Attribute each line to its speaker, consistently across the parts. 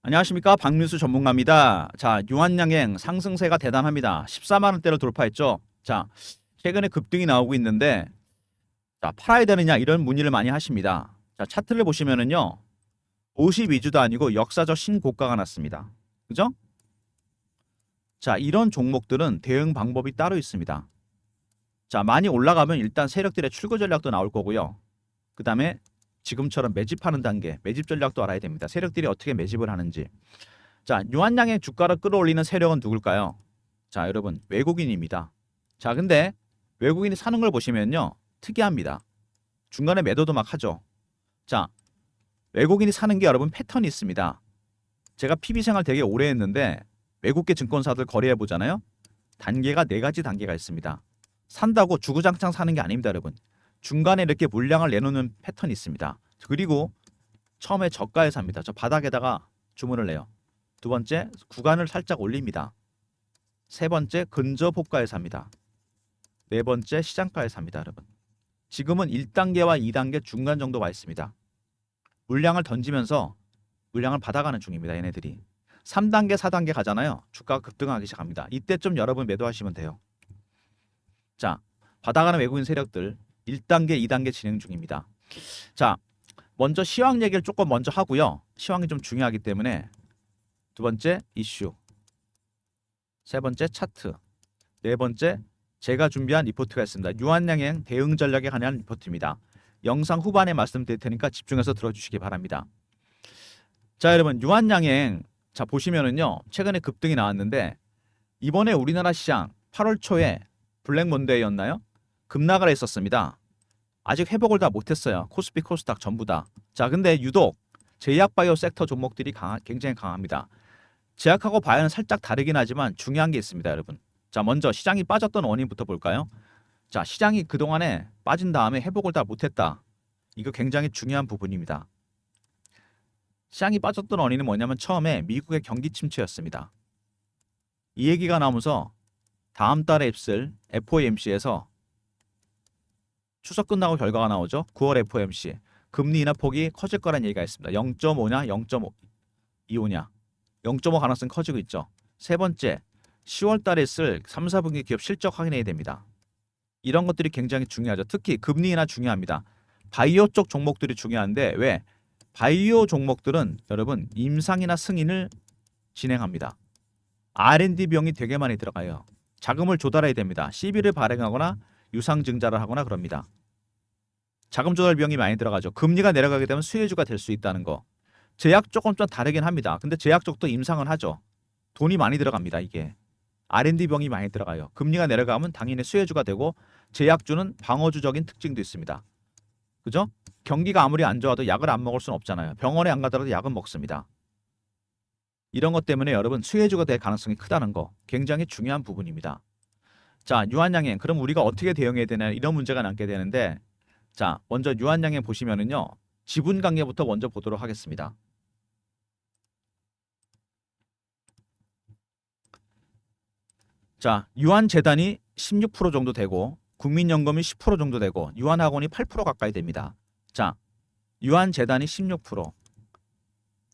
Speaker 1: 안녕하십니까, 박민수 전문가입니다. 자, 유한양행 상승세가 대단합니다. 14만 원대를 돌파했죠. 자, 최근에 급등이 나오고 있는데, 자, 팔아야 되느냐 이런 문의를 많이 하십니다. 자, 차트를 보시면은요, 52주도 아니고 역사적 신고가가 났습니다. 그죠? 자, 이런 종목들은 대응 방법이 따로 있습니다. 자, 많이 올라가면 일단 세력들의 출구 전략도 나올 거고요. 그 다음에 지금처럼 매집하는 단계, 매집 전략도 알아야 됩니다. 세력들이 어떻게 매집을 하는지. 자, 유한양의 주가를 끌어올리는 세력은 누굴까요? 자, 여러분, 외국인입니다. 자, 근데 외국인이 사는 걸 보시면요, 특이합니다. 중간에 매도도 막 하죠. 자, 외국인이 사는 게 여러분 패턴이 있습니다. 제가 PB 생활 되게 오래 했는데 외국계 증권사들 거래해 보잖아요. 단계가 네 가지 단계가 있습니다. 산다고 주구장창 사는 게 아닙니다, 여러분. 중간에 이렇게 물량을 내놓는 패턴이 있습니다. 그리고 처음에 저가에 삽니다. 저 바닥에다가 주문을 내요. 두 번째, 구간을 살짝 올립니다. 세 번째, 근접 호가에 삽니다. 네 번째, 시장가에 삽니다, 여러분. 지금은 1단계와 2단계 중간 정도 와 있습니다. 물량을 던지면서 물량을 받아가는 중입니다, 얘네들이. 3단계, 4단계 가잖아요. 주가가 급등하기 시작합니다. 이때쯤 여러분 매도하시면 돼요. 자, 받아가는 외국인 세력들 1단계, 2단계 진행 중입니다. 자, 먼저 시황 얘기를 조금 먼저 하고요. 시황이 좀 중요하기 때문에 두 번째 이슈, 세 번째 차트, 네 번째 제가 준비한 리포트가 있습니다. 유한양행 대응 전략에 관한 리포트입니다. 영상 후반에 말씀드릴 테니까 집중해서 들어주시기 바랍니다. 자, 여러분, 유한양행 자 보시면은요, 최근에 급등이 나왔는데 이번에 우리나라 시장 8월 초에 블랙 먼데이였나요? 급락을 했었습니다. 아직 회복을 다 못했어요. 코스피, 코스닥 전부 다. 자, 근데 유독 제약바이오 섹터 종목들이 굉장히 강합니다. 제약하고 바이오는 살짝 다르긴 하지만 중요한 게 있습니다, 여러분. 자, 먼저 시장이 빠졌던 원인부터 볼까요? 자, 시장이 그동안에 빠진 다음에 회복을 다 못했다. 이거 굉장히 중요한 부분입니다. 시장이 빠졌던 원인은 뭐냐면 처음에 미국의 경기 침체였습니다. 이 얘기가 나오면서 다음 달에 있을 FOMC에서 추석 끝나고 결과가 나오죠. 9월 FOMC. 금리 인하 폭이 커질 거란 얘기가 있습니다. 0.5냐, 0.25냐. 0.5 가능성이 커지고 있죠. 세 번째, 10월 달에 있을 3, 4분기 기업 실적 확인해야 됩니다. 이런 것들이 굉장히 중요하죠. 특히 금리 인하 중요합니다. 바이오 쪽 종목들이 중요한데 왜? 바이오 종목들은 여러분 임상이나 승인을 진행합니다. R&D 비용이 되게 많이 들어가요. 자금을 조달해야 됩니다. CB를 발행하거나 유상증자를 하거나 그럽니다. 자금 조달 비용이 많이 들어가죠. 금리가 내려가게 되면 수혜주가 될 수 있다는 거. 제약 쪽은 좀 다르긴 합니다. 근데 제약 쪽도 임상은 하죠. 돈이 많이 들어갑니다. 이게. R&D 비용이 많이 들어가요. 금리가 내려가면 당연히 수혜주가 되고 제약주는 방어주적인 특징도 있습니다. 그죠? 경기가 아무리 안 좋아도 약을 안 먹을 수는 없잖아요. 병원에 안 가더라도 약은 먹습니다. 이런 것 때문에 여러분 수혜주가 될 가능성이 크다는 거 굉장히 중요한 부분입니다. 자, 유한양행 그럼 우리가 어떻게 대응해야 되나 이런 문제가 남게 되는데 자, 먼저 유한양행 보시면은요. 지분 관계부터 먼저 보도록 하겠습니다. 자, 유한재단이 16% 정도 되고 국민연금이 10% 정도 되고 유한학원이 8% 가까이 됩니다. 자, 유한재단이 16%,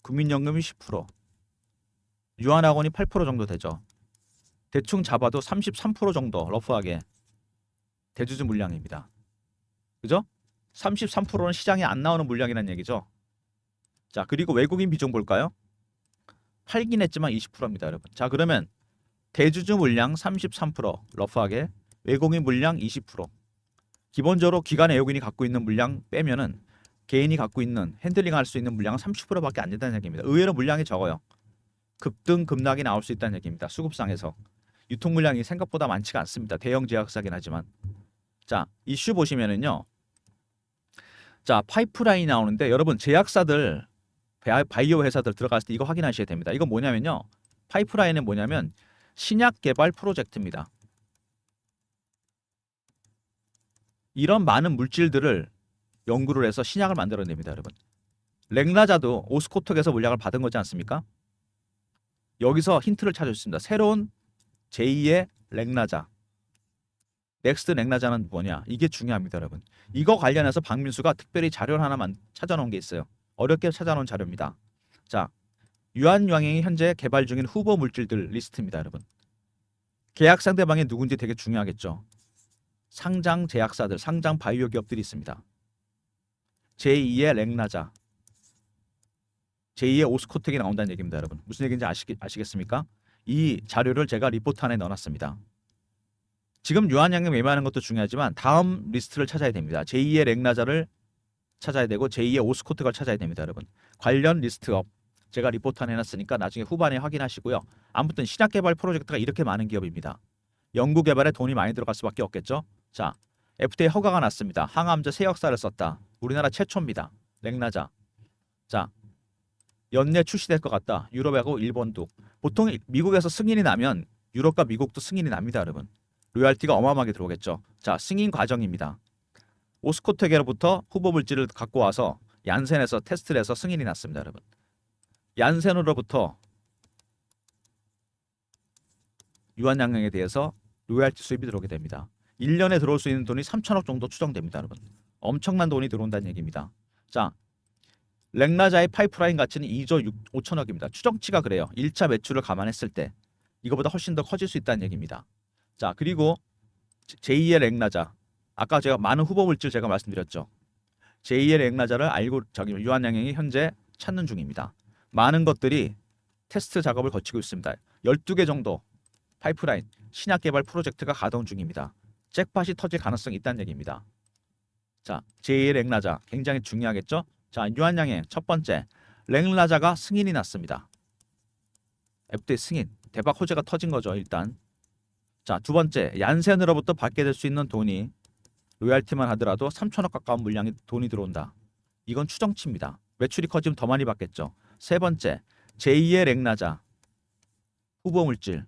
Speaker 1: 국민연금이 10%, 유한학원이 8% 정도 되죠. 대충 잡아도 33% 정도 러프하게 대주주 물량입니다. 그죠? 33%는 시장에 안 나오는 물량이라는 얘기죠. 자, 그리고 외국인 비중 볼까요? 팔긴 했지만 20%입니다, 여러분. 자, 그러면 대주주 물량 33%, 러프하게 외국인 물량 20%. 기본적으로 기관의 외국인이 갖고 있는 물량 빼면은 개인이 갖고 있는 핸들링할 수 있는 물량은 30%밖에 안 된다는 얘기입니다. 의외로 물량이 적어요. 급등 급락이 나올 수 있다는 얘기입니다. 수급상에서 유통 물량이 생각보다 많지가 않습니다. 대형 제약사긴 하지만. 자, 이슈 보시면은요. 자, 파이프라인 나오는데 여러분 제약사들 바이오 회사들 들어갔을 때 이거 확인하셔야 됩니다. 이거 뭐냐면요. 파이프라인은 뭐냐면 신약 개발 프로젝트입니다. 이런 많은 물질들을 연구를 해서 신약을 만들어냅니다, 여러분. 렉나자도 오스코톡에서 물량을 받은 거지 않습니까? 여기서 힌트를 찾아줬습니다. 새로운 제2의 렉나자. 넥스트 렉나자는 뭐냐? 이게 중요합니다, 여러분. 이거 관련해서 박민수가 특별히 자료를 하나만 찾아놓은 게 있어요. 어렵게 찾아놓은 자료입니다. 자, 유한양행이 현재 개발 중인 후보 물질들 리스트입니다, 여러분. 계약 상대방이 누군지 되게 중요하겠죠. 상장 제약사들, 상장 바이오 기업들이 있습니다. 제2의 렉나자, 제2의 오스코텍이 나온다는 얘기입니다, 여러분. 무슨 얘기인지 아시겠습니까? 이 자료를 제가 리포트 안에 넣어놨습니다. 지금 유한양행 매매하는 것도 중요하지만 다음 리스트를 찾아야 됩니다. 제2의 렉나자를 찾아야 되고 제2의 오스코텍을 찾아야 됩니다, 여러분. 관련 리스트업 제가 리포트 안에 해놨으니까 나중에 후반에 확인하시고요. 아무튼 신약 개발 프로젝트가 이렇게 많은 기업입니다. 연구 개발에 돈이 많이 들어갈 수밖에 없겠죠. 자, FDA 허가가 났습니다. 항암제 새 역사를 썼다. 우리나라 최초입니다. 렉나자. 자, 연내 출시될 것 같다. 유럽하고 일본도. 보통 미국에서 승인이 나면 유럽과 미국도 승인이 납니다, 여러분. 로열티가 어마어마하게 들어오겠죠. 자, 승인 과정입니다. 오스코텍으로부터 후보 물질을 갖고 와서 얀센에서 테스트를 해서 승인이 났습니다, 여러분. 얀센으로부터 유한양행에 대해서 로열티 수입이 들어오게 됩니다. 1년에 들어올 수 있는 돈이 3천억 정도 추정됩니다, 여러분. 엄청난 돈이 들어온다는 얘기입니다. 자, 렉나자의 파이프라인 가치는 2조 5천억입니다. 추정치가 그래요. 1차 매출을 감안했을 때 이거보다 훨씬 더 커질 수 있다는 얘기입니다. 자, 그리고 제2의 렉나자. 아까 제가 많은 후보 물질 제가 말씀드렸죠. 제2의 렉나자를 알고 유한양행이 현재 찾는 중입니다. 많은 것들이 테스트 작업을 거치고 있습니다. 12개 정도 파이프라인 신약 개발 프로젝트가 가동 중입니다. 잭팟이 터질 가능성이 있다는 얘기입니다. 자, 제2의 렉나자 굉장히 중요하겠죠? 자, 유한양행 첫 번째 렉나자가 승인이 났습니다. FDA 승인. 대박 호재가 터진 거죠, 일단. 자, 두 번째 얀센으로부터 받게 될 수 있는 돈이 로열티만 하더라도 3천억 가까운 물량이 돈이 들어온다. 이건 추정치입니다. 매출이 커지면 더 많이 받겠죠. 세 번째 제2의 렉나자 후보 물질.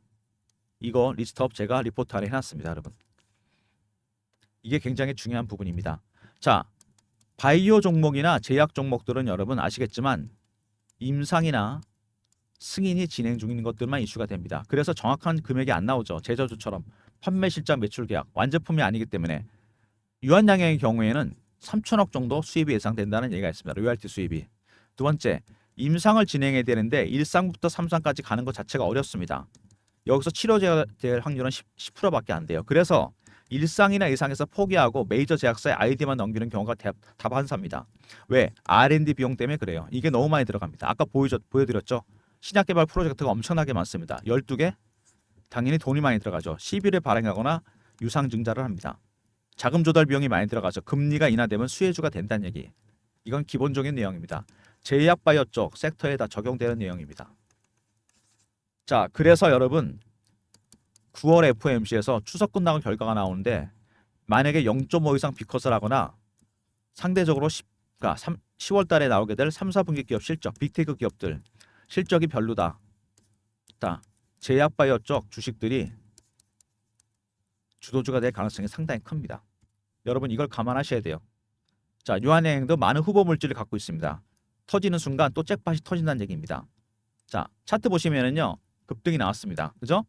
Speaker 1: 이거 리스트업 제가 리포트 안에 해놨습니다, 여러분. 이게 굉장히 중요한 부분입니다. 자, 바이오 종목이나 제약 종목들은 여러분 아시겠지만 임상이나 승인이 진행 중인 것들만 이슈가 됩니다. 그래서 정확한 금액이 안 나오죠. 제저주처럼 판매 실적 매출 계약 완제품이 아니기 때문에. 유한양행의 경우에는 3천억 정도 수입이 예상된다는 얘기가 있습니다. 로열티 수입이. 두 번째, 임상을 진행해야 되는데 1상부터 3상까지 가는 것 자체가 어렵습니다. 여기서 치료제가 될 확률은 10%밖에 안 돼요. 그래서 1상이나 2상에서 포기하고 메이저 제약사에 아이디만 넘기는 경우가 다반사입니다. 왜? R&D 비용 때문에 그래요. 이게 너무 많이 들어갑니다. 아까 보여드렸죠. 신약 개발 프로젝트가 엄청나게 많습니다. 12개? 당연히 돈이 많이 들어가죠. 시비를 발행하거나 유상 증자를 합니다. 자금 조달 비용이 많이 들어가죠. 금리가 인하되면 수혜주가 된다는 얘기. 이건 기본적인 내용입니다. 제약 바이오 쪽 섹터에 다 적용되는 내용입니다. 자, 그래서 여러분 9월 FOMC에서 추석 끝나고 결과가 나오는데 만약에 0.5 이상 비컷을 하거나 상대적으로 10월 달에 나오게 될 3, 4분기 기업 실적, 빅테크 기업들 실적이 별로다. 자, 제약 바이오 쪽 주식들이 주도주가 될 가능성이 상당히 큽니다. 여러분 이걸 감안하셔야 돼요. 자, 유한양행도 많은 후보 물질을 갖고 있습니다. 터지는 순간 또 잭팟이 터진다는 얘기입니다. 자, 차트 보시면은요 급등이 나왔습니다. 그죠?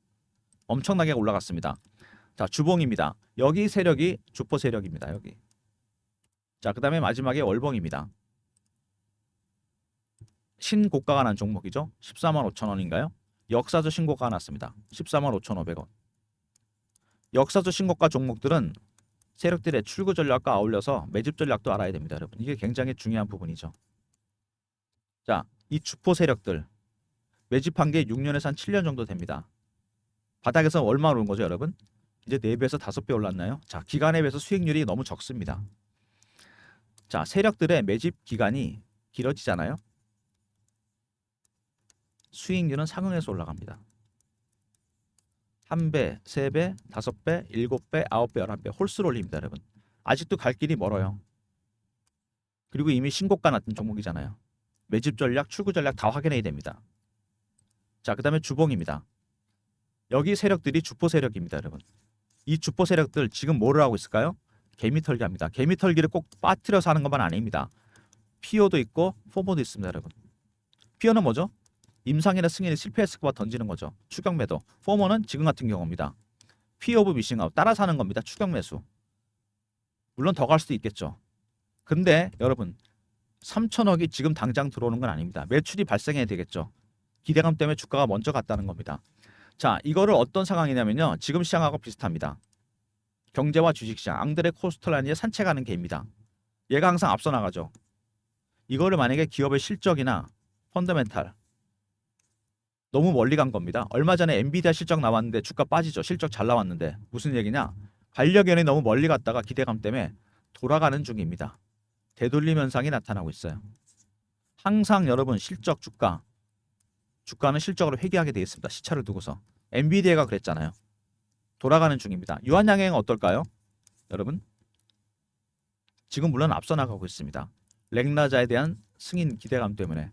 Speaker 1: 엄청나게 올라갔습니다. 자, 주봉입니다. 여기 세력이 주포 세력입니다. 여기. 자, 그 다음에 마지막에 월봉입니다. 신고가가 난 종목이죠. 14만 5천 원인가요? 역사적 신고가가 났습니다. 14만 5,500원. 역사적 신고가 종목들은 세력들의 출구 전략과 아울러서 매집 전략도 알아야 됩니다, 여러분. 이게 굉장히 중요한 부분이죠. 자, 이 주포 세력들 매집한 게 6년에서 한 7년 정도 됩니다. 바닥에서 얼마 오른 거죠, 여러분? 이제 4배에서 5배 올랐나요? 자, 기간에 비해서 수익률이 너무 적습니다. 자, 세력들의 매집 기간이 길어지잖아요. 수익률은 상응해서 올라갑니다. 1배, 3배, 5배, 7배, 9배, 11배 홀수로 올립니다, 여러분. 아직도 갈 길이 멀어요. 그리고 이미 신고가 났던 종목이잖아요. 매집 전략, 출구 전략 다 확인해야 됩니다. 자, 그 다음에 주봉입니다. 여기 세력들이 주포 세력입니다, 여러분. 이 주포 세력들 지금 뭐를 하고 있을까요? 개미털기 합니다. 개미털기를 꼭 빠뜨려서 하는 것만 아닙니다. 피오도 있고 포모도 있습니다, 여러분. 피오는 뭐죠? 임상이나 승인이 실패했을 것 던지는 거죠. 추격 매도. 포모는 지금 같은 경우입니다. 피어 오브 미싱아웃. 따라서 하는 겁니다. 추격 매수. 물론 더 갈 수도 있겠죠. 근데 여러분 3천억이 지금 당장 들어오는 건 아닙니다. 매출이 발생해야 되겠죠. 기대감 때문에 주가가 먼저 갔다는 겁니다. 자, 이거를 어떤 상황이냐면요. 지금 시장하고 비슷합니다. 경제와 주식시장, 앙드레 코스텔라니의 산책하는 개입니다. 얘가 항상 앞서 나가죠. 이거를 만약에 기업의 실적이나 펀더멘탈 너무 멀리 간 겁니다. 얼마 전에 엔비디아 실적 나왔는데 주가 빠지죠. 실적 잘 나왔는데 무슨 얘기냐? 반려견이 너무 멀리 갔다가 기대감 때문에 돌아가는 중입니다. 되돌림 현상이 나타나고 있어요. 항상 여러분 실적 주가는 실적으로 회귀하게 되어 있습니다. 시차를 두고서. 엔비디아가 그랬잖아요. 돌아가는 중입니다. 유한양행은 어떨까요? 여러분 지금 물론 앞서 나가고 있습니다. 렉나자에 대한 승인 기대감 때문에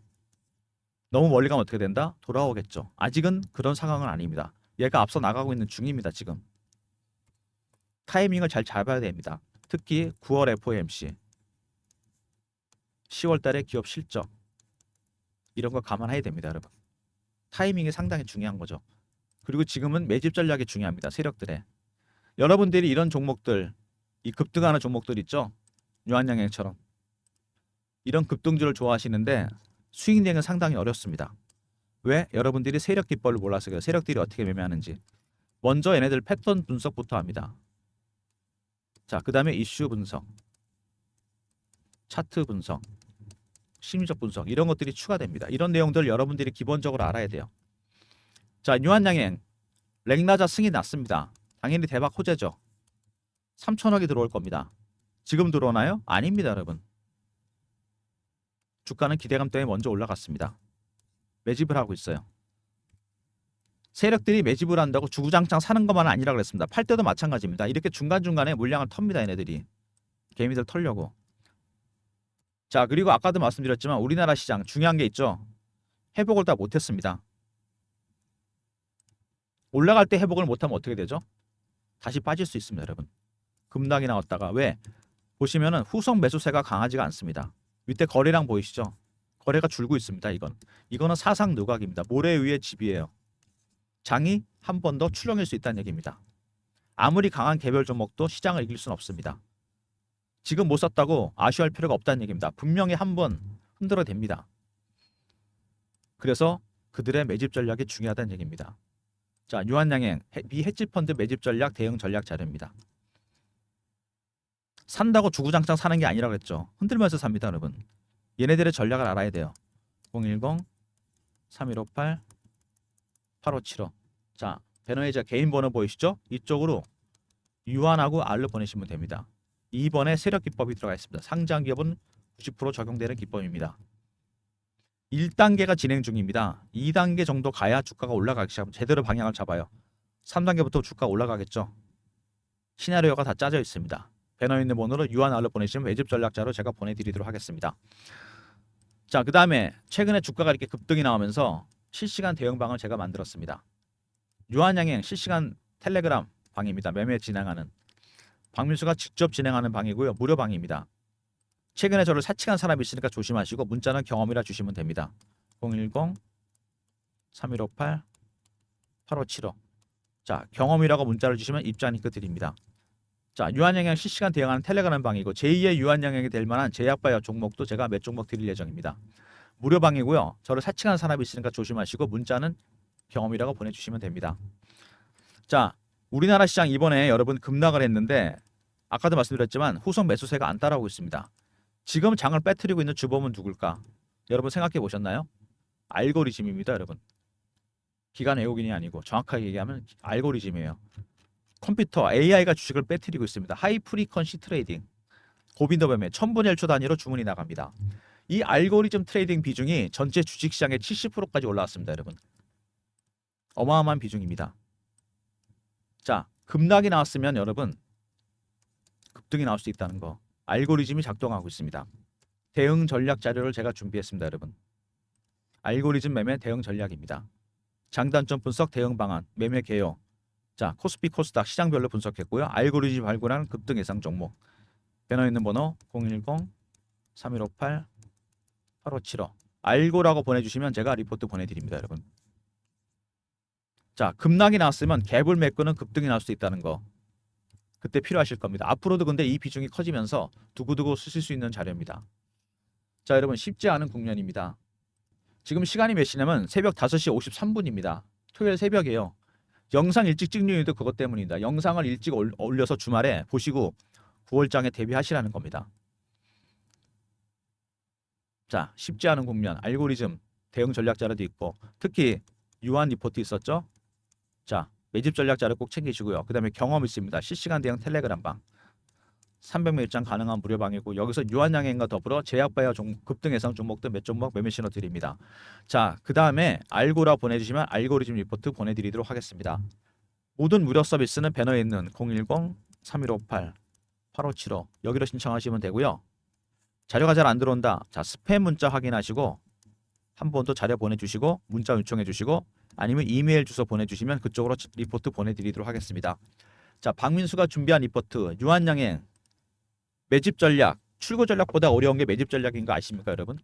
Speaker 1: 너무 멀리 가면 어떻게 된다? 돌아오겠죠. 아직은 그런 상황은 아닙니다. 얘가 앞서 나가고 있는 중입니다. 지금 타이밍을 잘 잡아야 됩니다. 특히 9월 FOMC 10월 달에 기업 실적 이런 거 감안해야 됩니다. 여러분 타이밍이 상당히 중요한 거죠. 그리고 지금은 매집 전략이 중요합니다. 세력들의 여러분들이 이런 종목들 이 급등하는 종목들 있죠. 유한양행처럼 이런 급등주를 좋아하시는데 수익 내기는 상당히 어렵습니다. 왜? 여러분들이 세력 기법을 몰라서 그래요. 세력들이 어떻게 매매하는지. 먼저 얘네들 패턴 분석부터 합니다. 자, 그 다음에 이슈 분석, 차트 분석, 심리적 분석 이런 것들이 추가됩니다. 이런 내용들 여러분들이 기본적으로 알아야 돼요. 자, 유한양행 렉나자 승이 났습니다. 당연히 대박 호재죠. 3천억이 들어올 겁니다. 지금 들어오나요? 아닙니다, 여러분. 주가는 기대감 때문에 먼저 올라갔습니다. 매집을 하고 있어요. 세력들이 매집을 한다고 주구장창 사는 것만 아니라 그랬습니다. 팔 때도 마찬가지입니다. 이렇게 중간중간에 물량을 텁니다. 얘네들이. 개미들 털려고. 자, 그리고 아까도 말씀드렸지만 우리나라 시장 중요한 게 있죠. 회복을 다 못했습니다. 올라갈 때 회복을 못하면 어떻게 되죠? 다시 빠질 수 있습니다. 여러분. 급락이 나왔다가 왜? 보시면은 후속 매수세가 강하지가 않습니다. 밑에 거래량 보이시죠? 거래가 줄고 있습니다. 이거는 사상 누각입니다. 모래 위의 집이에요. 장이 한 번 더 출렁일 수 있다는 얘기입니다. 아무리 강한 개별 종목도 시장을 이길 수는 없습니다. 지금 못 샀다고 아쉬워할 필요가 없다는 얘기입니다. 분명히 한 번 흔들어 댑니다. 그래서 그들의 매집 전략이 중요하다는 얘기입니다. 자, 유한양행 미 헤지펀드 매집 전략 대응 전략 자료입니다. 산다고 주구장창 사는 게 아니라 그랬죠. 흔들면서 삽니다, 여러분. 얘네들의 전략을 알아야 돼요. 010-3158-8575. 자, 배너에이자 개인 번호 보이시죠? 이쪽으로 유한하고 R로 보내시면 됩니다. 2번에 세력 기법이 들어가 있습니다. 상장 기업은 90% 적용되는 기법입니다. 1단계가 진행 중입니다. 2단계 정도 가야 주가가 올라가기 시작하면 제대로 방향을 잡아요. 3단계부터 주가가 올라가겠죠. 시나리오가 다 짜져 있습니다. 배너에 있는 번호로 유한R로 보내시면 매집 전략자로 제가 보내드리도록 하겠습니다. 자, 그 다음에 최근에 주가가 이렇게 급등이 나오면서 실시간 대응방을 제가 만들었습니다. 유한양행 실시간 텔레그램 방입니다. 매매 진행하는 박민수가 직접 진행하는 방이고요. 무료 방입니다. 최근에 저를 사칭한 사람이 있으니까 조심하시고 문자는 경험이라 주시면 됩니다. 010-3158-8575. 자, 경험이라고 문자를 주시면 입장 링크 드립니다. 자, 유한양행 실시간 대응하는 텔레그램 방이고 제2의 유한양행이 될 만한 제약바이오 종목도 제가 몇 종목 드릴 예정입니다. 무료 방이고요. 저를 사칭한 사람이 있으니까 조심하시고 문자는 경험이라고 보내주시면 됩니다. 자, 우리나라 시장 이번에 여러분 급락을 했는데 아까도 말씀드렸지만 후속 매수세가 안 따라오고 있습니다. 지금 장을 빼뜨리고 있는 주범은 누굴까? 여러분 생각해 보셨나요? 알고리즘입니다, 여러분. 기관 외국인이 아니고 정확하게 얘기하면 알고리즘이에요. 컴퓨터 AI가 주식을 빼뜨리고 있습니다. 하이 프리퀀시 트레이딩, 고빈도 매매 1000분의 1초 단위로 주문이 나갑니다. 이 알고리즘 트레이딩 비중이 전체 주식시장의 70%까지 올라왔습니다, 여러분. 어마어마한 비중입니다. 자, 급락이 나왔으면 여러분 급등이 나올 수 있다는 거. 알고리즘이 작동하고 있습니다. 대응 전략 자료를 제가 준비했습니다, 여러분. 알고리즘 매매 대응 전략입니다. 장단점 분석 대응 방안, 매매 개요. 자, 코스피 코스닥 시장별로 분석했고요. 알고리즘 발굴한 급등 예상 종목. 배너 있는 번호 010-3158-8575. 알고라고 보내주시면 제가 리포트 보내드립니다, 여러분. 자, 급락이 나왔으면 갭을 메꾸는 급등이 나올 수 있다는 거. 그때 필요하실 겁니다. 앞으로도 근데 이 비중이 커지면서 두고두고 쓰실 수 있는 자료입니다. 자, 여러분 쉽지 않은 국면입니다. 지금 시간이 몇 시냐면 새벽 5시 53분입니다. 토요일 새벽이에요. 영상 일찍 찍는 이유도 그것 때문입니다. 영상을 일찍 올려서 주말에 보시고 9월장에 대비하시라는 겁니다. 자, 쉽지 않은 국면, 알고리즘, 대응 전략 자료도 있고 특히 유한 리포트 있었죠? 자, 매집 전략 자료 꼭 챙기시고요. 그 다음에 경험 있습니다. 실시간 대응 텔레그램방. 300명 입장 가능한 무료방이고 여기서 유한양행과 더불어 제약바이오 급등 예상 종목들 몇 종목 매매 신호 드립니다. 자, 그 다음에 알고라 보내주시면 알고리즘 리포트 보내드리도록 하겠습니다. 모든 무료 서비스는 배너에 있는 010-3158-8575 여기로 신청하시면 되고요. 자료가 잘 안 들어온다. 자, 스팸 문자 확인하시고 한 번 더 자료 보내주시고 문자 요청해 주시고 아니면 이메일 주소 보내주시면 그쪽으로 리포트 보내드리도록 하겠습니다. 자, 박민수가 준비한 리포트 유한양행 매집 전략, 출고 전략보다 어려운 게 매집 전략인 거 아십니까, 여러분?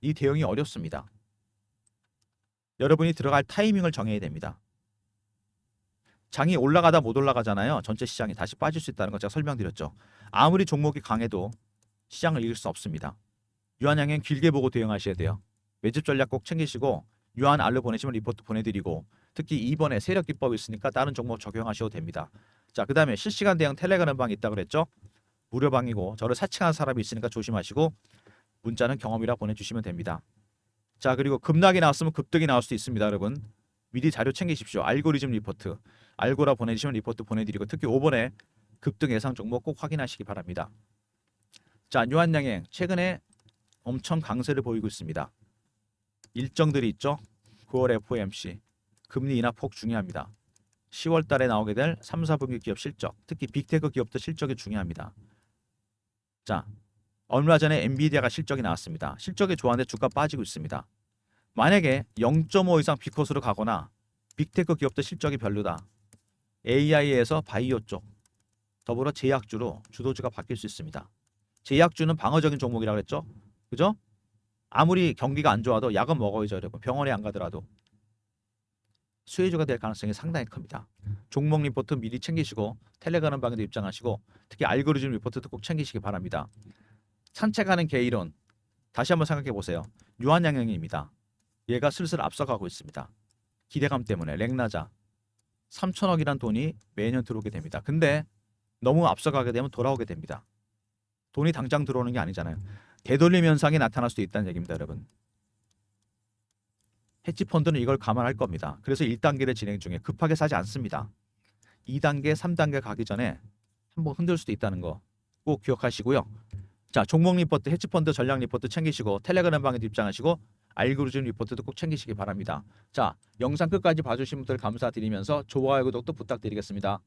Speaker 1: 이 대응이 어렵습니다. 여러분이 들어갈 타이밍을 정해야 됩니다. 장이 올라가다 못 올라가잖아요. 전체 시장이 다시 빠질 수 있다는 거 제가 설명드렸죠. 아무리 종목이 강해도 시장을 이길 수 없습니다. 유한양행 길게 보고 대응하셔야 돼요. 매집 전략 꼭 챙기시고 유한 알로 보내시면 리포트 보내드리고 특히 이번에 세력 기법이 있으니까 다른 종목 적용하셔도 됩니다. 자, 그 다음에 실시간 대응 텔레그램 방이 있다고 그랬죠. 무료방이고 저를 사칭하는 사람이 있으니까 조심하시고 문자는 경험이라 보내주시면 됩니다. 자, 그리고 급락이 나왔으면 급등이 나올 수도 있습니다. 여러분 미리 자료 챙기십시오. 알고리즘 리포트 알고라 보내주시면 리포트 보내드리고 특히 5번에 급등 예상 종목 꼭 확인하시기 바랍니다. 자, 유한양행 최근에 엄청 강세를 보이고 있습니다. 일정들이 있죠. 9월 FOMC 금리 인하 폭 중요합니다. 10월 달에 나오게 될 3, 4분기 기업 실적 특히 빅테크 기업도 실적이 중요합니다. 자, 얼마 전에 엔비디아가 실적이 나왔습니다. 실적이 좋았는데 주가 빠지고 있습니다. 만약에 0.5 이상 B컷으로 가거나 빅테크 기업도 실적이 별로다. AI에서 바이오 쪽 더불어 제약주로 주도주가 바뀔 수 있습니다. 제약주는 방어적인 종목이라고 그랬죠. 그죠? 아무리 경기가 안 좋아도 약은 먹어야죠. 여러분 병원에 안 가더라도 수혜주가 될 가능성이 상당히 큽니다. 종목 리포트 미리 챙기시고 텔레그램 방에도 입장하시고 특히 알고리즘 리포트도 꼭 챙기시기 바랍니다. 산책하는 개이론 다시 한번 생각해 보세요. 유한양행입니다. 얘가 슬슬 앞서가고 있습니다. 기대감 때문에 렉나자 3천억이란 돈이 매년 들어오게 됩니다. 근데 너무 앞서가게 되면 돌아오게 됩니다. 돈이 당장 들어오는 게 아니잖아요. 되돌림 현상이 나타날 수도 있다는 얘기입니다. 여러분 헤지펀드는 이걸 감안할 겁니다. 그래서 1단계를 진행 중에 급하게 사지 않습니다. 2단계, 3단계 가기 전에 한번 흔들 수도 있다는 거 꼭 기억하시고요. 자, 종목 리포트, 헤지펀드 전략 리포트 챙기시고 텔레그램 방에도 입장하시고 알고리즘 리포트도 꼭 챙기시기 바랍니다. 자, 영상 끝까지 봐주신 분들 감사드리면서 좋아요, 구독도 부탁드리겠습니다.